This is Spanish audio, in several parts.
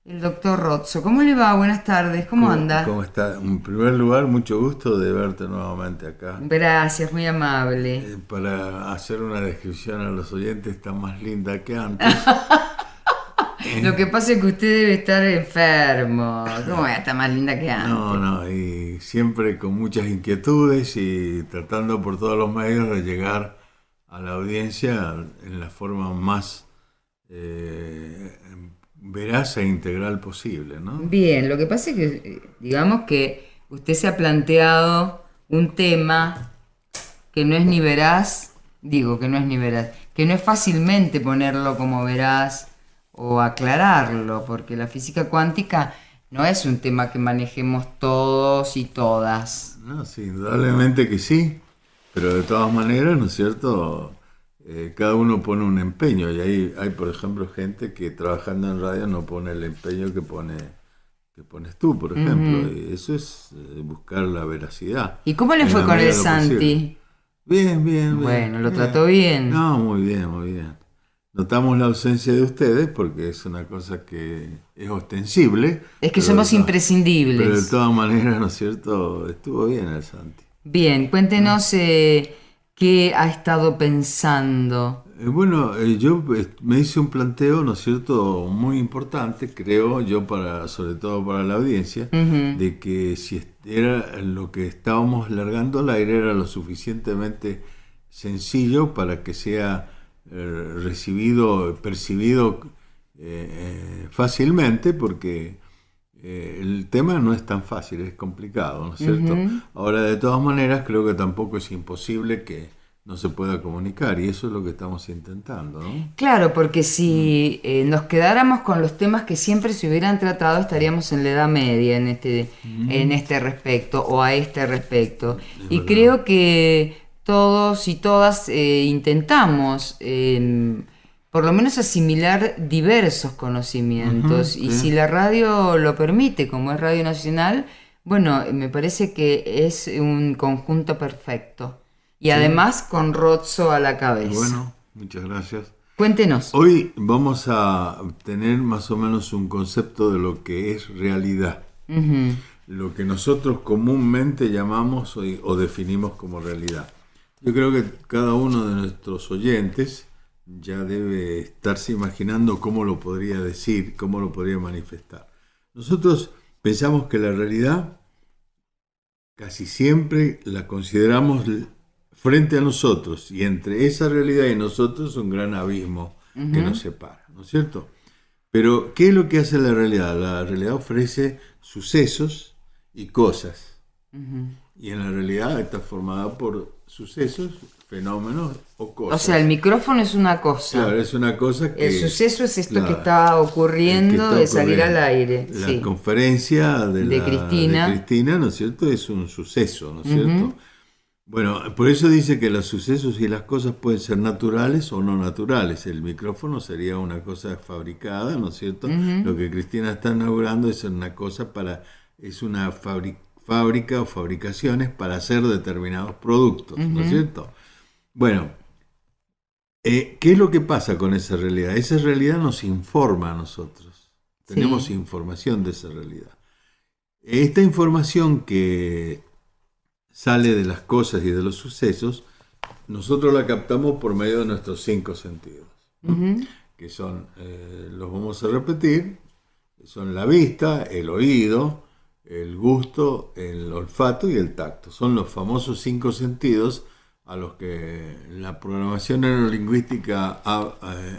El doctor Rozzo. ¿Cómo le va? Buenas tardes. ¿Cómo ¿Cómo anda? está? En primer lugar, mucho gusto de verte nuevamente acá. Gracias, muy amable. Para hacer una descripción a los oyentes, está más linda que antes. Lo Eh, que pasa es que usted debe estar enfermo. ¿Cómo está más linda que no, antes? no, y siempre con muchas inquietudes y tratando por todos los medios de llegar a la audiencia en la forma más eh, veraz e integral posible, ¿no? Bien, lo que pasa es que, digamos que usted se ha planteado un tema que no es ni veraz, digo que no es ni veraz, que no es fácilmente ponerlo como veraz o aclararlo, porque la física cuántica no es un tema que manejemos todos y todas. No, sí, indudablemente que sí, pero de todas maneras, ¿no es cierto? Cada uno pone un empeño y hay, por ejemplo, gente que trabajando en radio no pone el empeño que pones tú, por ejemplo, Ujú. y eso es buscar la veracidad ¿Y cómo le en fue la con medida el de lo posible. Santi? Bien, bien, bien, Bueno, lo trató bien. bien. No, muy bien, muy bien. Notamos la ausencia de ustedes porque es una cosa que es ostensible, Es que pero somos pero de imprescindibles. todas maneras, ¿no es cierto? Estuvo bien el Santi. Bien, ¿No? cuéntenos qué ha estado pensando. Bueno, yo me hice un planteo, ¿no es cierto?, muy importante, creo yo, sobre todo para la audiencia, Ujú, de que si era lo que estábamos largando al aire era lo suficientemente sencillo para que sea recibido, percibido fácilmente, porque el tema no es tan fácil, es complicado, ¿no es cierto? ujú. Ahora, de todas maneras, creo que tampoco es imposible que no se pueda comunicar y eso es lo que estamos intentando, ¿no? Claro, porque Mm, si nos quedáramos con los temas que siempre se hubieran tratado, estaríamos en la Edad Media en mm, este respecto o a este respecto. es Y verdad. creo que todos y todas intentamos por lo menos asimilar diversos Ujú, conocimientos. Y sí, si la radio lo permite, como es Radio Nacional, bueno, me parece que es un conjunto perfecto. Y sí. además con Rozzo a la cabeza. Bueno, muchas gracias. Cuéntenos. Hoy vamos a tener más o menos un concepto de lo que es realidad, Ujú. lo que nosotros comúnmente llamamos o definimos como realidad. Yo creo que cada uno de nuestros oyentes ya debe estarse imaginando cómo lo podría decir, cómo lo podría manifestar. Nosotros pensamos que la realidad casi siempre la consideramos frente a nosotros y entre esa realidad y nosotros un gran abismo que nos Ujú, separa, ¿no es cierto? Pero, ¿qué es lo que hace la realidad? La realidad ofrece sucesos y cosas. ujú. Y en la realidad está formada por sucesos, fenómenos o O sea, el cosas. micrófono es una Claro, cosa. es una cosa El que, suceso es esto que claro, está que ocurriendo está de salir al ocurriendo. aire, La sí. conferencia De de Cristina. Cristina, ¿no es cierto?, es un suceso, ¿no es Ujú, cierto? Bueno, por eso dice que los sucesos y las cosas pueden ser naturales o no naturales. El micrófono sería una cosa fabricada, ¿no es cierto? ujú, Lo que Cristina está inaugurando es una cosa es una fábrica o fabricaciones para hacer determinados productos, ¿no es ujú. cierto? Bueno, ¿qué es lo que pasa con esa realidad? Esa realidad nos informa a nosotros. Tenemos Sí, información de esa realidad. Esta información que sale de las cosas y de los sucesos nosotros la captamos por medio de nuestros cinco sentidos, ¿no? ujú, Que son, los vamos a repetir, son la vista, el oído, el gusto, el olfato y el tacto. Son los famosos cinco sentidos a los que la programación neurolingüística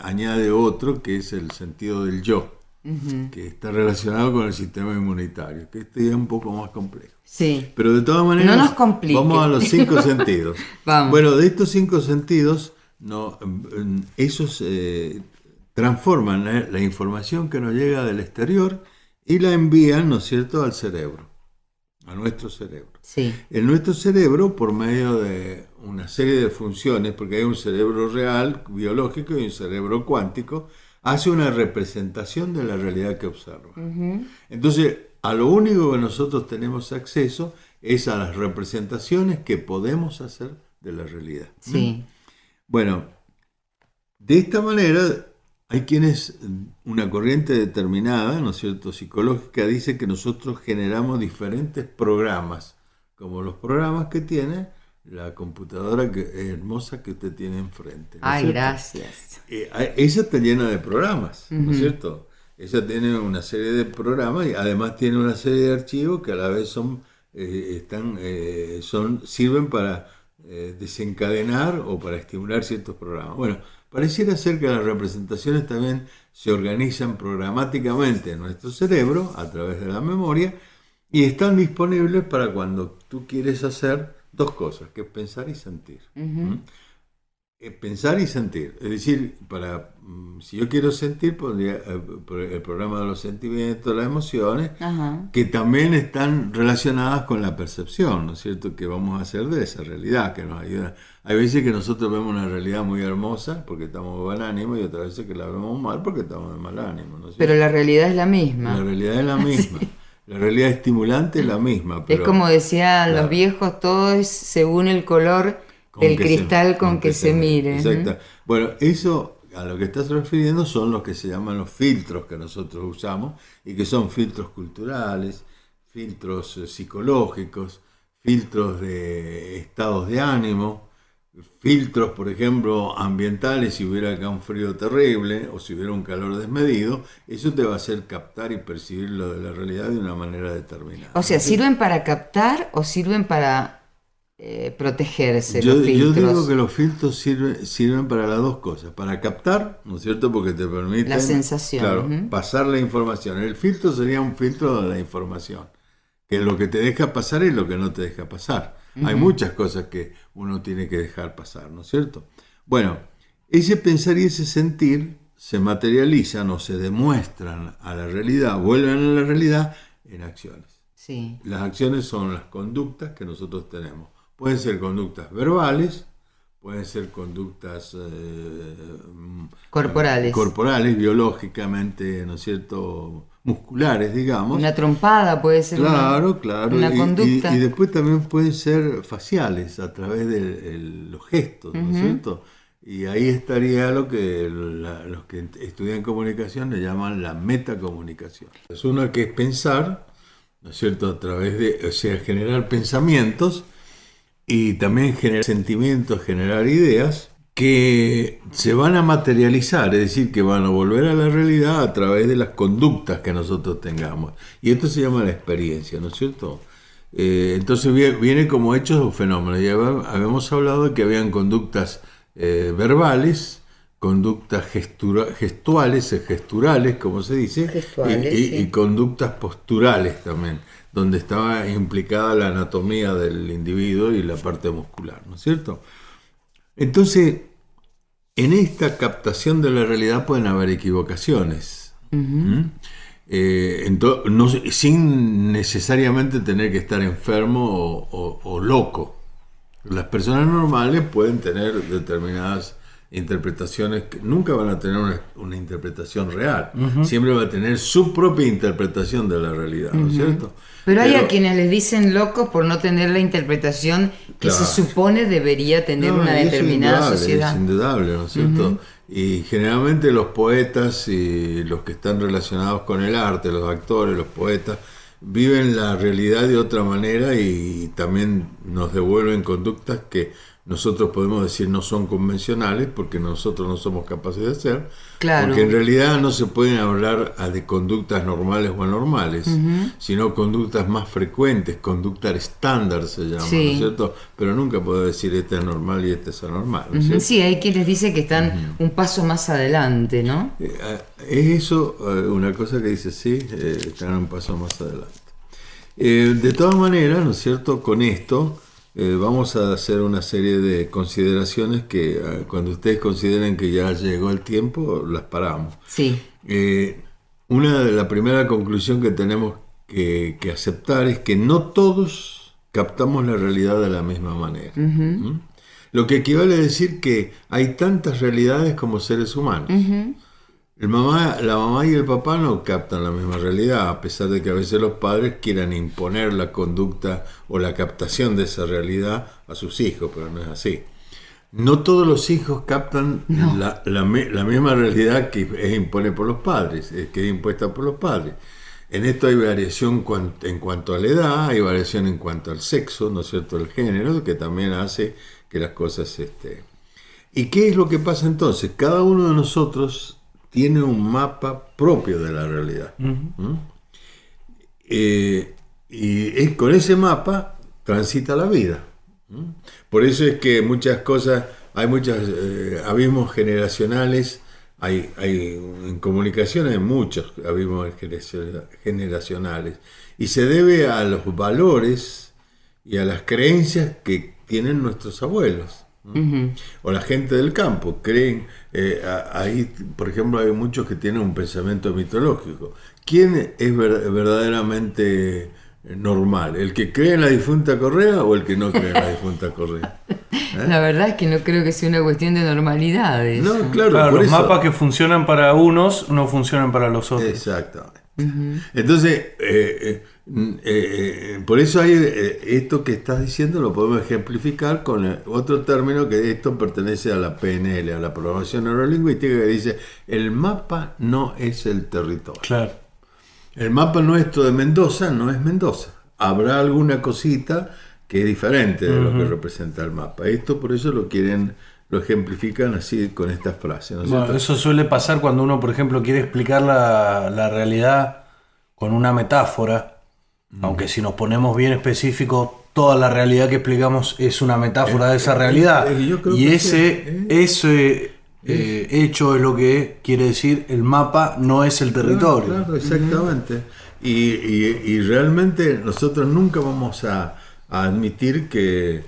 añade otro, que es el sentido del yo, ujú. que está relacionado con el sistema inmunitario, que este es un poco más complejo. Sí. Pero de todas No nos maneras, vamos a complique. los cinco sentidos. Vamos. Bueno, de estos cinco sentidos, no, esos transforman la información que nos llega del exterior y la envían, ¿no es cierto?, al cerebro, a nuestro cerebro. Sí. En nuestro cerebro, por medio de una serie de funciones, porque hay un cerebro real, biológico, y un cerebro cuántico, hace una representación de la realidad que observa. Ujú, Entonces, a lo único que nosotros tenemos acceso es a las representaciones que podemos hacer de la realidad. ¿Mm? sí. Bueno, de esta manera hay quienes, una corriente determinada, ¿no es cierto?, psicológica, dice que nosotros generamos diferentes programas, como los programas que tiene la computadora hermosa que usted tiene enfrente, ¿no es Ay, cierto? gracias. Ella está llena de programas, ¿no es cierto? Ella tiene una serie de programas y además tiene una serie de archivos que a la vez sirven para desencadenar o para estimular ciertos programas. Bueno, pareciera ser que las representaciones también se organizan programáticamente en nuestro cerebro a través de la memoria y están disponibles para cuando tú quieres hacer dos cosas, que es pensar y sentir. Pensar y sentir, es decir, si yo quiero sentir, pondría el programa de los sentimientos, las emociones, Ajá. que también están relacionadas con la percepción, ¿no es cierto?, que vamos a hacer de esa realidad, que nos ayuda. Hay veces que nosotros vemos una realidad muy hermosa porque estamos de buen ánimo y otras veces que la vemos mal porque estamos de mal ánimo, ¿no es cierto? Pero la realidad es la misma. La realidad es la misma, la realidad estimulante es la misma. Pero, Es como decían claro, los viejos, todo es según el color con del que cristal con que se mire. Exacto. Bueno, eso a lo que estás refiriendo son los que se llaman los filtros que nosotros usamos y que son filtros culturales, filtros psicológicos, filtros de estados de ánimo, filtros, por ejemplo, ambientales. Si hubiera acá un frío terrible o si hubiera un calor desmedido, eso te va a hacer captar y percibir lo de la realidad de una manera determinada. O sea, ¿sirven para captar o sirven para protegerse Yo los filtros? digo que los filtros sirven para las dos cosas, para captar, ¿no es cierto?, porque te permiten La sensación, claro, pasar la información. El filtro sería un filtro de la información, que lo que te deja pasar es lo que no te deja pasar. Hay muchas cosas que uno tiene que dejar pasar, ¿no es cierto? Bueno, ese pensar y ese sentir se materializan o se demuestran a la realidad, vuelven a la realidad en acciones. Sí. Las acciones son las conductas que nosotros tenemos. Pueden ser conductas verbales, pueden ser conductas Corporales. biológicamente, ¿no es cierto?, musculares, digamos. Una trompada puede ser Claro. una conducta. Y después también pueden ser faciales, a través de los gestos, ¿no es cierto? Y ahí estaría lo que los que estudian comunicación le llaman la metacomunicación. Es una que es pensar, ¿no es cierto?, a través de, o sea, generar pensamientos y también generar sentimientos, generar ideas que se van a materializar, es decir, que van a volver a la realidad a través de las conductas que nosotros tengamos. Y esto se llama la experiencia, ¿no es cierto? Entonces viene como hechos o fenómenos. Ya habíamos hablado de que habían conductas verbales, conductas gesturales, como se dice, Gestuales, y sí. conductas posturales también, donde estaba implicada la anatomía del individuo y la parte muscular, ¿no es cierto? Entonces, en esta captación de la realidad pueden haber equivocaciones, sin necesariamente tener que estar enfermo o loco. Las personas normales pueden tener determinadas interpretaciones que nunca van a tener una interpretación real. Siempre va a tener su propia interpretación de la realidad, ¿no es cierto? Pero hay a quienes les dicen locos por no tener la interpretación que Claro. se supone debería tener una y eso determinada es sociedad. indudable, ¿no es cierto? Y generalmente los poetas y los que están relacionados con el arte, los actores, los poetas, viven la realidad de otra manera y también nos devuelven conductas que nosotros podemos decir no son convencionales porque nosotros no somos capaces de hacer. Claro. Porque en realidad no se pueden hablar de conductas normales o anormales, sino conductas más frecuentes, conductas estándar se llama, Sí. ¿no es cierto? Pero nunca puedo decir este es normal y este es anormal, ¿no es cierto? Sí, hay quienes dicen que están un paso más adelante, ¿no? Es eso una cosa que dice, sí, están un paso más adelante. De todas maneras, ¿no es cierto? Con esto vamos a hacer una serie de consideraciones que cuando ustedes consideren que ya llegó el tiempo, las paramos. Sí. La primera conclusión que tenemos que aceptar es que no todos captamos la realidad de la misma manera. Lo que equivale a decir que hay tantas realidades como seres humanos. La mamá y el papá no captan la misma realidad, a pesar de que a veces los padres quieran imponer la conducta o la captación de esa realidad a sus hijos, pero no es así. No todos los hijos captan la misma realidad que es impuesta por los padres, que es impuesta por los padres. En esto hay variación en cuanto a la edad, hay variación en cuanto al sexo, ¿no es cierto?, el género, que también hace que las cosas... ¿Y qué es lo que pasa entonces? Cada uno de nosotros tiene un mapa propio de la realidad. Uh-huh. Y con ese mapa transita la vida. Por eso es que muchas cosas, hay muchos abismos generacionales, hay en comunicaciones hay muchos abismos generacionales, y se debe a los valores y a las creencias que tienen nuestros abuelos. Uh-huh. O la gente del campo creen, ahí por ejemplo hay muchos que tienen un pensamiento mitológico. ¿Quién es verdaderamente normal? ¿El que cree en la difunta Correa o el que no cree en la difunta Correa? La verdad es que no creo que sea una cuestión de normalidades. No, claro, los mapas que funcionan para unos no funcionan para los otros. Exactamente. Uh-huh. Entonces, por eso hay esto que estás diciendo lo podemos ejemplificar con otro término, que esto pertenece a la PNL, a la programación neurolingüística, que dice: el mapa no es el territorio. Claro. El mapa nuestro de Mendoza no es Mendoza. Habrá alguna cosita que es diferente de lo que representa el mapa. Esto por eso lo ejemplifican así con estas frases, ¿no es cierto? Eso suele pasar cuando uno, por ejemplo, quiere explicar la realidad con una metáfora, aunque si nos ponemos bien específicos, toda la realidad que explicamos es una metáfora de esa realidad. Y ese hecho es lo que quiere decir: el mapa no es el territorio. Claro, exactamente. Y realmente nosotros nunca vamos a admitir que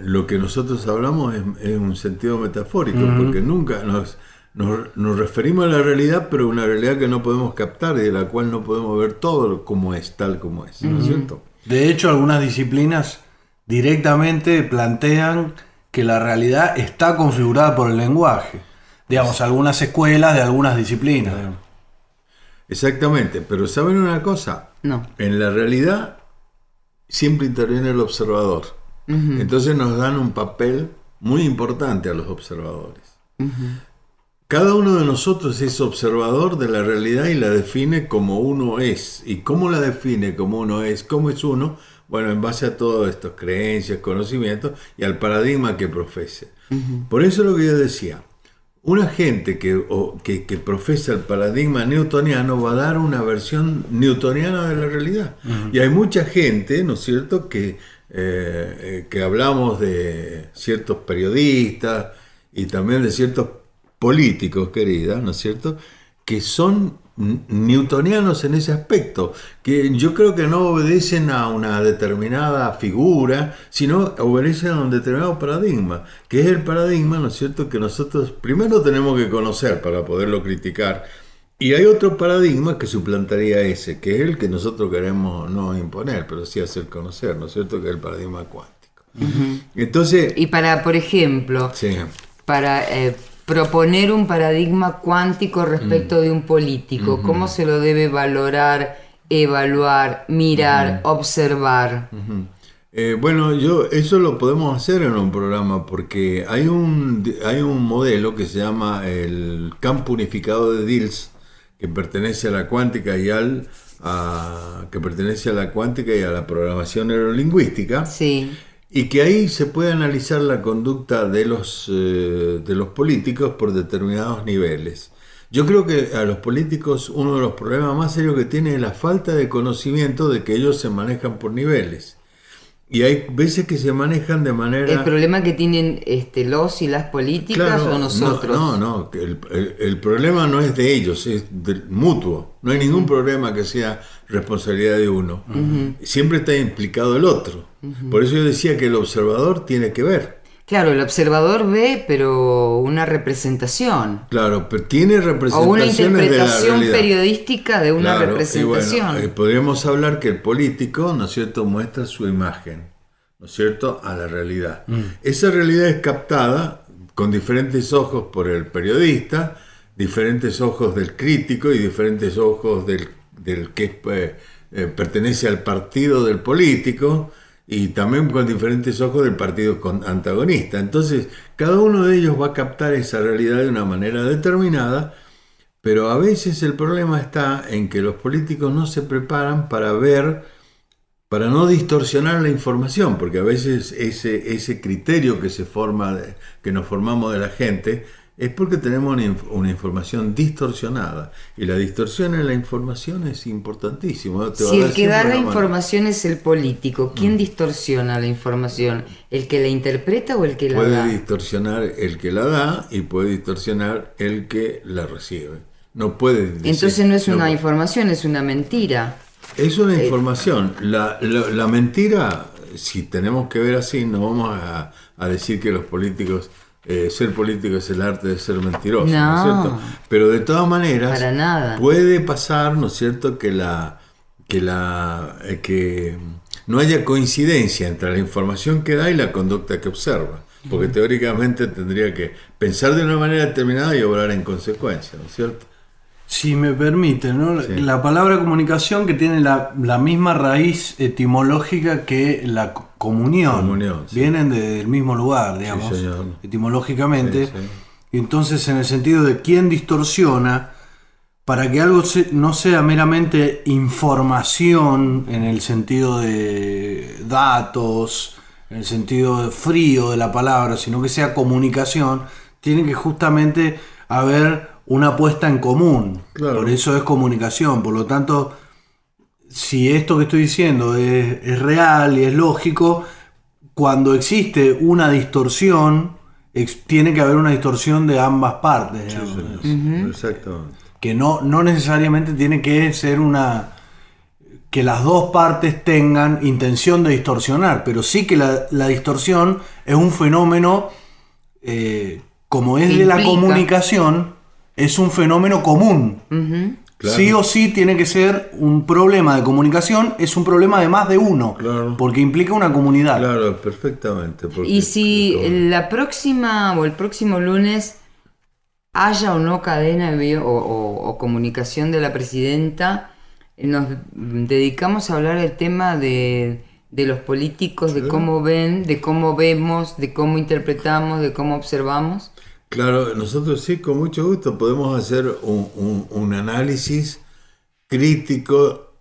lo que nosotros hablamos es un sentido metafórico, porque nunca nos referimos a la realidad, pero una realidad que no podemos captar y de la cual no podemos ver todo como es, tal como es, ¿no es cierto? De hecho, algunas disciplinas directamente plantean que la realidad está configurada por el lenguaje. Digamos, algunas escuelas de algunas disciplinas. Exactamente, pero ¿saben una cosa? No. En la realidad siempre interviene el observador. Uh-huh. Entonces nos dan un papel muy importante a los observadores. Uh-huh. Cada uno de nosotros es observador de la realidad y la define como uno es. ¿Y cómo la define como uno es? ¿Cómo es uno? Bueno, en base a todas estas creencias, conocimientos y al paradigma que profese. Uh-huh. Por eso lo que yo decía, una gente que profesa el paradigma newtoniano va a dar una versión newtoniana de la realidad. Uh-huh. Y hay mucha gente, ¿no es cierto?, que hablamos de ciertos periodistas y también de ciertos políticos, querida, ¿no es cierto?, que son newtonianos en ese aspecto, que yo creo que no obedecen a una determinada figura, sino obedecen a un determinado paradigma, que es el paradigma, ¿no es cierto?, que nosotros primero tenemos que conocer para poderlo criticar. Y hay otro paradigma que suplantaría ese, que es el que nosotros queremos no imponer, pero sí hacer conocer, ¿no es cierto?, que es el paradigma cuántico. Uh-huh. Entonces, y para, por ejemplo, sí, para proponer un paradigma cuántico respecto de un político, uh-huh, ¿cómo se lo debe valorar, evaluar, mirar, uh-huh, observar? Uh-huh. Bueno, eso lo podemos hacer en un programa, porque hay un modelo que se llama el campo unificado de Diels, que pertenece a la cuántica y a la programación neurolingüística. Sí. Y que ahí se puede analizar la conducta de los políticos por determinados niveles. Yo creo que a los políticos uno de los problemas más serios que tienen es la falta de conocimiento de que ellos se manejan por niveles. Y hay veces que se manejan de manera... ¿El problema que tienen los y las políticas, claro, o nosotros? No, el problema no es de ellos, es mutuo. No hay ningún problema que sea responsabilidad de uno. Uh-huh. Siempre está implicado el otro. Uh-huh. Por eso yo decía que el observador tiene que ver. Claro, el observador ve, pero una representación. Claro, pero tiene representaciones o una interpretación de la periodística de una representación. Y bueno, podríamos hablar que el político, ¿no es cierto?, muestra su imagen, ¿no es cierto?, a la realidad. Esa realidad es captada con diferentes ojos por el periodista, diferentes ojos del crítico y diferentes ojos del que pertenece al partido del político. y también con diferentes ojos del partido antagonista. Entonces, cada uno de ellos va a captar esa realidad de una manera determinada, pero a veces el problema está en que los políticos no se preparan para ver, para no distorsionar la información, porque a veces ese criterio que se forma, que nos formamos de la gente, es porque tenemos una información distorsionada. Y la distorsión en la información es importantísimo. Si el que da la información es el político, ¿quién distorsiona la información? ¿El que la interpreta o el que la da? Puede distorsionar el que la da y puede distorsionar el que la recibe. No puede decir, entonces no es una información, es una mentira. Es una información. La mentira, si tenemos que ver así, no vamos a decir que los políticos... ser político es el arte de ser mentiroso, ¿no es cierto? Pero de todas maneras, para nada. Puede pasar, ¿no es cierto?, que no haya coincidencia entre la información que da y la conducta que observa. Porque teóricamente tendría que pensar de una manera determinada y obrar en consecuencia, ¿no es cierto? Si me permite, ¿no? Sí. La palabra comunicación, que tiene la misma raíz etimológica que la comunión, sí. Vienen del mismo lugar, digamos, Sí, señor. etimológicamente. Sí, sí. Y entonces, en el sentido de quién distorsiona, para que algo no sea meramente información en el sentido de datos, en el sentido frío de la palabra, sino que sea comunicación, tiene que justamente haber una puesta en común. Claro. Por eso es comunicación. Por lo tanto, si esto que estoy diciendo es real y es lógico, cuando existe una distorsión, tiene que haber una distorsión de ambas partes, digamos. Exactamente. Que no necesariamente tiene que ser que las dos partes tengan intención de distorsionar, pero sí que la distorsión es un fenómeno, como es de la comunicación, es un fenómeno común. Claro. Sí o sí tiene que ser un problema de comunicación, es un problema de más de uno, Claro. porque implica una comunidad. Claro, perfectamente. Y si la próxima o el próximo lunes haya o no cadena o comunicación de la presidenta, nos dedicamos a hablar del tema de los políticos, de cómo ven, de cómo vemos, de cómo interpretamos, de cómo observamos. Claro, nosotros sí, con mucho gusto podemos hacer un análisis crítico,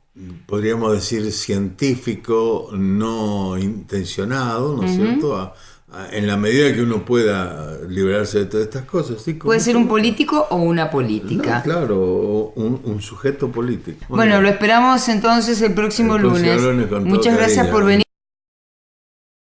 podríamos decir científico, no intencionado, ¿no es cierto? En la medida que uno pueda liberarse de todas estas cosas. ¿Sí? Puede ser un político o una política. No, claro, un sujeto político. Bueno, lo esperamos entonces el próximo lunes. Con todo Muchas gracias cariño. por venir.